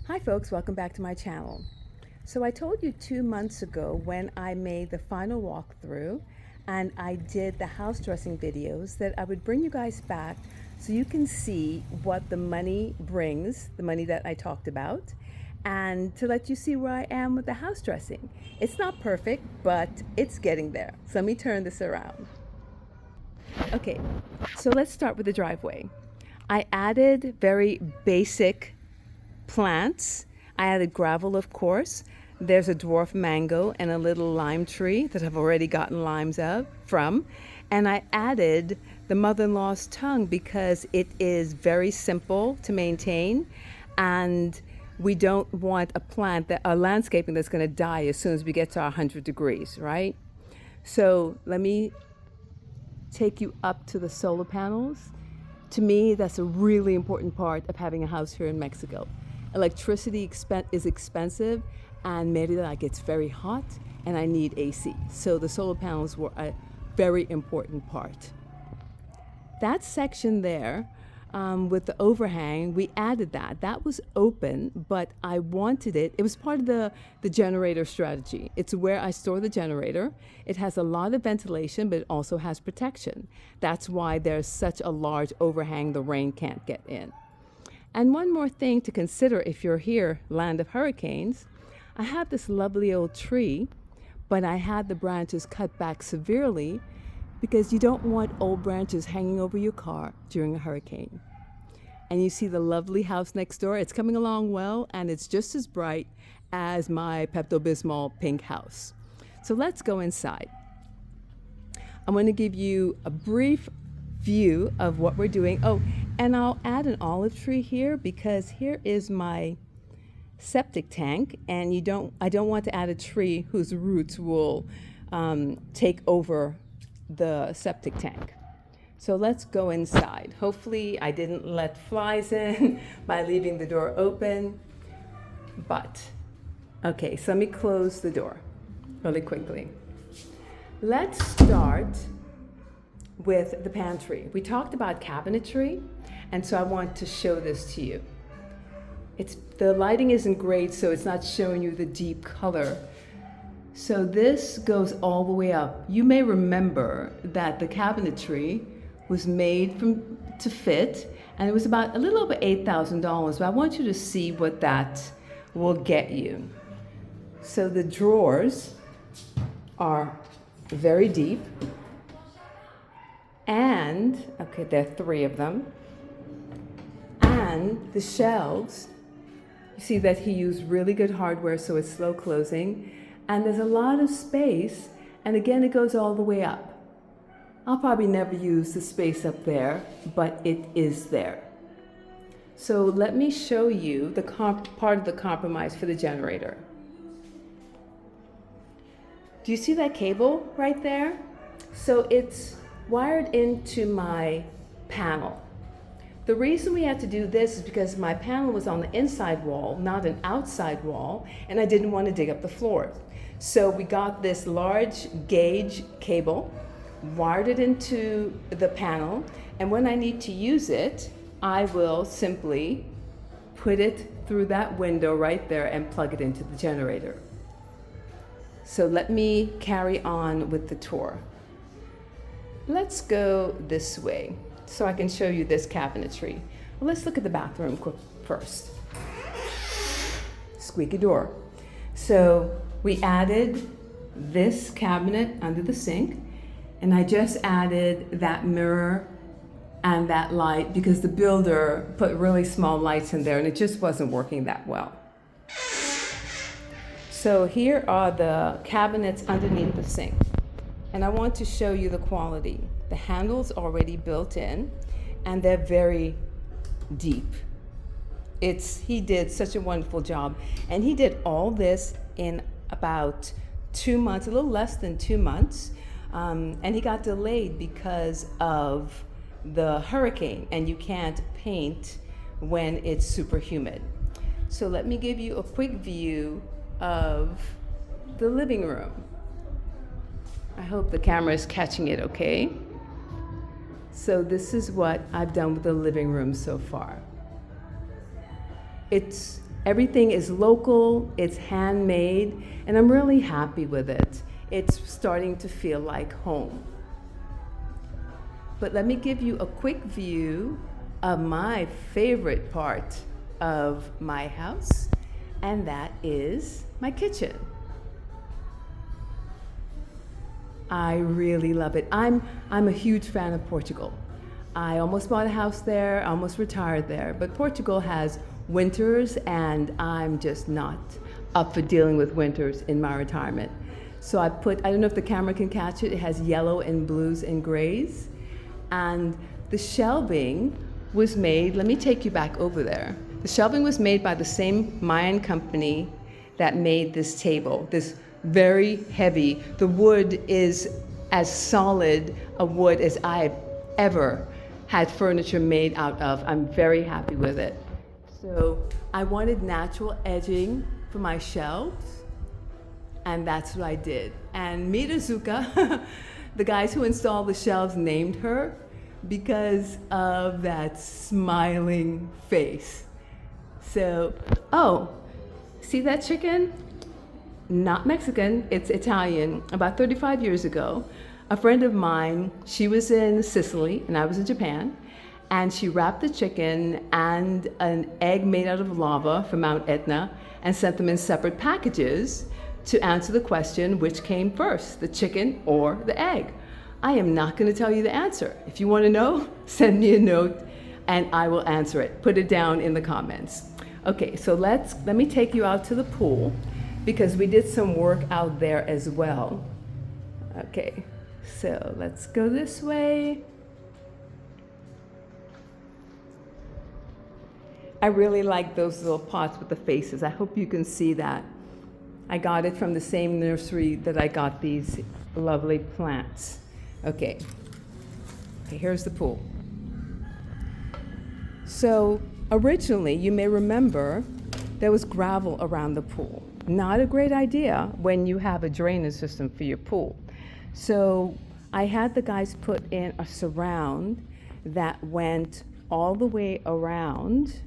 Hi folks, welcome back to my channel. So I told you 2 months ago when I made the final walkthrough and I did the house dressing videos that I would bring you guys back so you can see what the money brings, the money that I talked about, and to let you see where I am with the house dressing. It's not perfect, but it's getting there. So let me turn this around. Okay, so let's start with the driveway. I added very basic plants. I added gravel, of course. There's a dwarf mango and a little lime tree that I've already gotten limes from. And I added the mother-in-law's tongue because it is very simple to maintain, and we don't want a landscaping that's going to die as soon as we get to 100 degrees, right? So let me take you up to the solar panels. To me, that's a really important part of having a house here in Mexico. Electricity is expensive, and Mérida gets very hot, and I need AC. So the solar panels were a very important part. That section there with the overhang, we added that. That was open, but I wanted it. It was part of the generator strategy. It's where I store the generator. It has a lot of ventilation, but it also has protection. That's why there's such a large overhang the rain can't get in. And one more thing to consider if you're here, land of hurricanes, I have this lovely old tree, but I had the branches cut back severely because you don't want old branches hanging over your car during a hurricane. And you see the lovely house next door. It's coming along well, and it's just as bright as my Pepto-Bismol pink house. So let's go inside. I'm going to give you a brief view of what we're doing. Oh, and I'll add an olive tree here because here is my septic tank, and I don't want to add a tree whose roots will take over the septic tank. So let's go inside. Hopefully I didn't let flies in by leaving the door open, but okay, so let me close the door really quickly. Let's start with the pantry. We talked about cabinetry, and so I want to show this to you. The lighting isn't great, so it's not showing you the deep color. So this goes all the way up. You may remember that the cabinetry was made to fit, and it was about a little over $8,000, but I want you to see what that will get you. So the drawers are very deep, and, okay, there are 3 of them, and the shelves, you see that he used really good hardware, so it's slow closing. And there's a lot of space, and again, it goes all the way up. I'll probably never use the space up there, but it is there. So let me show you the part of the compromise for the generator. Do you see that cable right there? So it's wired into my panel. The reason we had to do this is because my panel was on the inside wall, not an outside wall, and I didn't want to dig up the floor. So we got this large gauge cable, wired it into the panel, and when I need to use it, I will simply put it through that window right there and plug it into the generator. So let me carry on with the tour. Let's go this way so I can show you this cabinetry. Well, let's look at the bathroom first. Squeaky door. So we added this cabinet under the sink, and I just added that mirror and that light because the builder put really small lights in there and it just wasn't working that well. So here are the cabinets underneath the sink, and I want to show you the quality. The handle's already built in, and they're very deep. He did such a wonderful job, and he did all this in about 2 months, a little less than 2 months, and he got delayed because of the hurricane, and you can't paint when it's super humid. So let me give you a quick view of the living room. I hope the camera is catching it okay. So this is what I've done with the living room so far. It's Everything is local, it's handmade, and I'm really happy with it. It's starting to feel like home. But let me give you a quick view of my favorite part of my house, and that is my kitchen. I really love it. I'm a huge fan of Portugal. I almost bought a house there, almost retired there, but Portugal has winters and I'm just not up for dealing with winters in my retirement. So I don't know if the camera can catch it, it has yellow and blues and grays. And the shelving was made, let me take you back over there. The shelving was made by the same Mayan company that made this table, this very heavy. The wood is as solid a wood as I've ever had furniture made out of. I'm very happy with it. So I wanted natural edging for my shelves, and that's what I did. And Mirazuka, the guys who installed the shelves named her because of that smiling face. So, oh, see that chicken? Not Mexican, it's Italian. About 35 years ago, a friend of mine, she was in Sicily and I was in Japan, and she wrapped the chicken and an egg made out of lava from Mount Etna and sent them in separate packages to answer the question, which came first, the chicken or the egg? I am not going to tell you the answer. If you want to know, send me a note and I will answer it. Put it down in the comments. Okay, so let me take you out to the pool because we did some work out there as well. Okay, so let's go this way. I really like those little pots with the faces. I hope you can see that. I got it from the same nursery that I got these lovely plants. Okay, here's the pool. So originally, you may remember, there was gravel around the pool. Not a great idea when you have a drainage system for your pool. So I had the guys put in a surround that went all the way around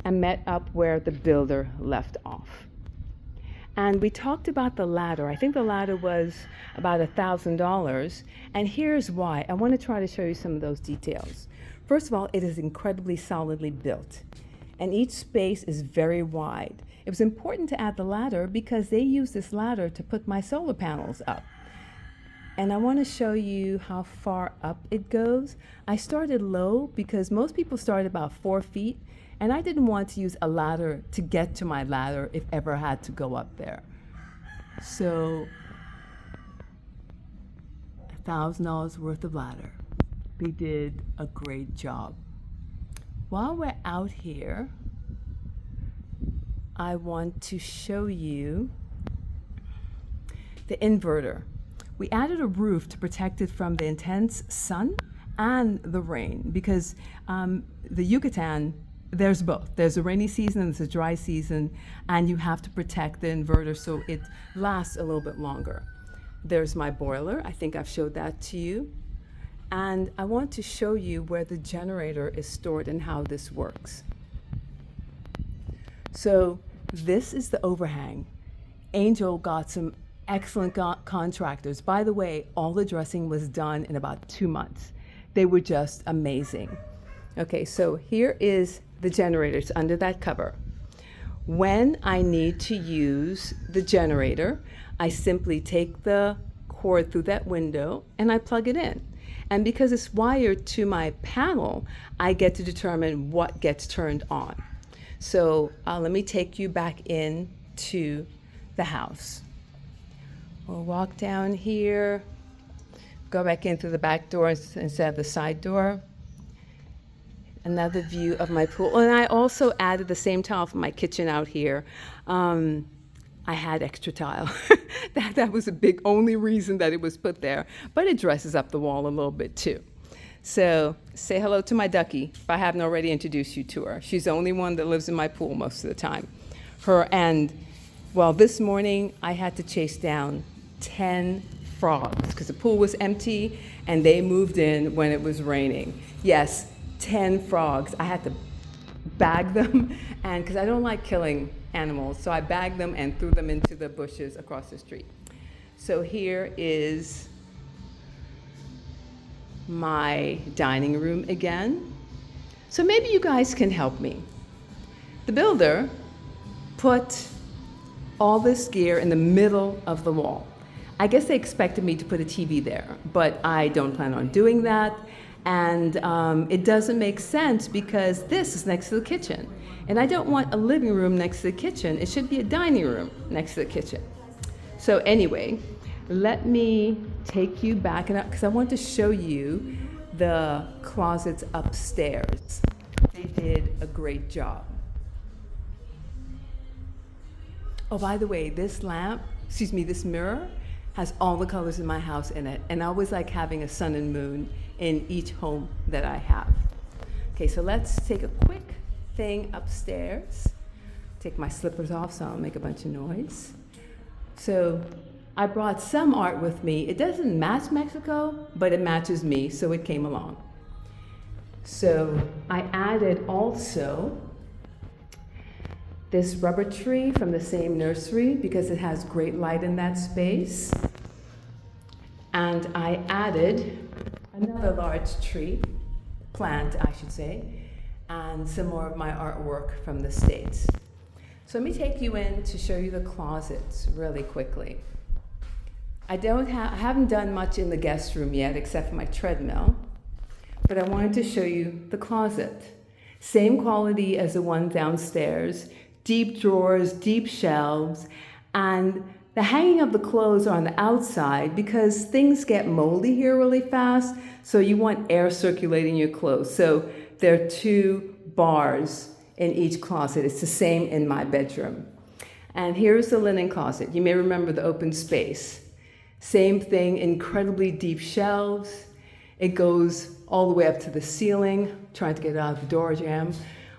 and met up where the builder left off. And we talked about the ladder. I think the ladder was about $1,000. And here's why. I want to try to show you some of those details. First of all, it is incredibly solidly built. And each space is very wide. It was important to add the ladder because they use this ladder to put my solar panels up. And I want to show you how far up it goes. I started low because most people start about 4 feet. And I didn't want to use a ladder to get to my ladder if ever I had to go up there. So, $1,000 worth of ladder. They did a great job. While we're out here, I want to show you the inverter. We added a roof to protect it from the intense sun and the rain because the Yucatan, there's both. There's a rainy season and there's a dry season, and you have to protect the inverter so it lasts a little bit longer. There's my boiler. I think I've showed that to you. And I want to show you where the generator is stored and how this works. So this is the overhang. Angel got some excellent contractors. By the way, all the dressing was done in about 2 months. They were just amazing. Okay, so here is the generator. It's under that cover. When I need to use the generator, I simply take the cord through that window and I plug it in. And because it's wired to my panel, I get to determine what gets turned on. So let me take you back in to the house. We'll walk down here, go back in through the back door instead of the side door. Another view of my pool. And I also added the same tile for my kitchen out here. I had extra tile. that was a big only reason that it was put there. But it dresses up the wall a little bit too. So say hello to my ducky if I haven't already introduced you to her. She's the only one that lives in my pool most of the time. This morning I had to chase down 10 frogs because the pool was empty and they moved in when it was raining. Yes, 10 frogs. I had to bag them, and because I don't like killing animals, so I bagged them and threw them into the bushes across the street. So here is my dining room again. So maybe you guys can help me. The builder put all this gear in the middle of the wall. I guess they expected me to put a TV there, but I don't plan on doing that. And it doesn't make sense because this is next to the kitchen. And I don't want a living room next to the kitchen. It should be a dining room next to the kitchen. So anyway, let me take you back, because I want to show you the closets upstairs. They did a great job. Oh, by the way, this mirror has all the colors in my house in it. And I always like having a sun and moon in each home that I have. Okay, so let's take a quick thing upstairs. Take my slippers off so I don't make a bunch of noise. So I brought some art with me. It doesn't match Mexico, but it matches me, so it came along. So I added also this rubber tree from the same nursery because it has great light in that space. And I added another large tree, plant I should say, and some more of my artwork from the States. So let me take you in to show you the closets really quickly. I haven't done much in the guest room yet except for my treadmill, but I wanted to show you the closet. Same quality as the one downstairs, deep drawers, deep shelves, and the hanging of the clothes are on the outside because things get moldy here really fast, so you want air circulating your clothes. So there are 2 bars in each closet. It's the same in my bedroom. And here's the linen closet. You may remember the open space. Same thing, incredibly deep shelves. It goes all the way up to the ceiling, trying to get it out of the door jam,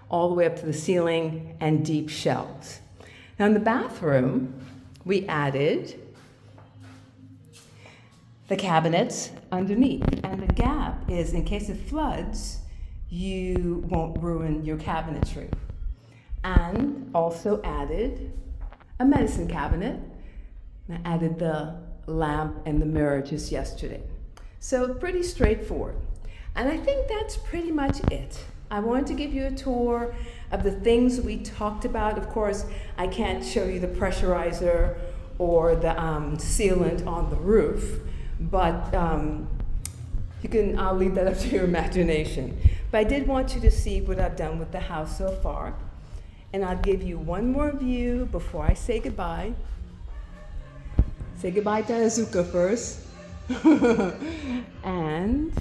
all the way up to the ceiling, and deep shelves. Now in the bathroom, we added the cabinets underneath. And the gap is, in case it floods, you won't ruin your cabinetry. And also added a medicine cabinet. I added the lamp and the mirror just yesterday. So pretty straightforward. And I think that's pretty much it. I wanted to give you a tour of the things we talked about. Of course, I can't show you the pressurizer or the sealant on the roof, but I'll leave that up to your imagination. But I did want you to see what I've done with the house so far. And I'll give you one more view before I say goodbye. Say goodbye to Azuka first. And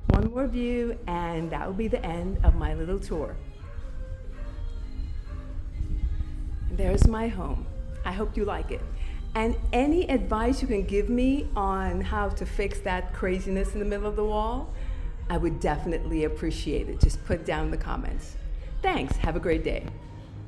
one more view, and that will be the end of my little tour. There's my home. I hope you like it. And any advice you can give me on how to fix that craziness in the middle of the wall, I would definitely appreciate it. Just put it down in the comments. Thanks. Have a great day.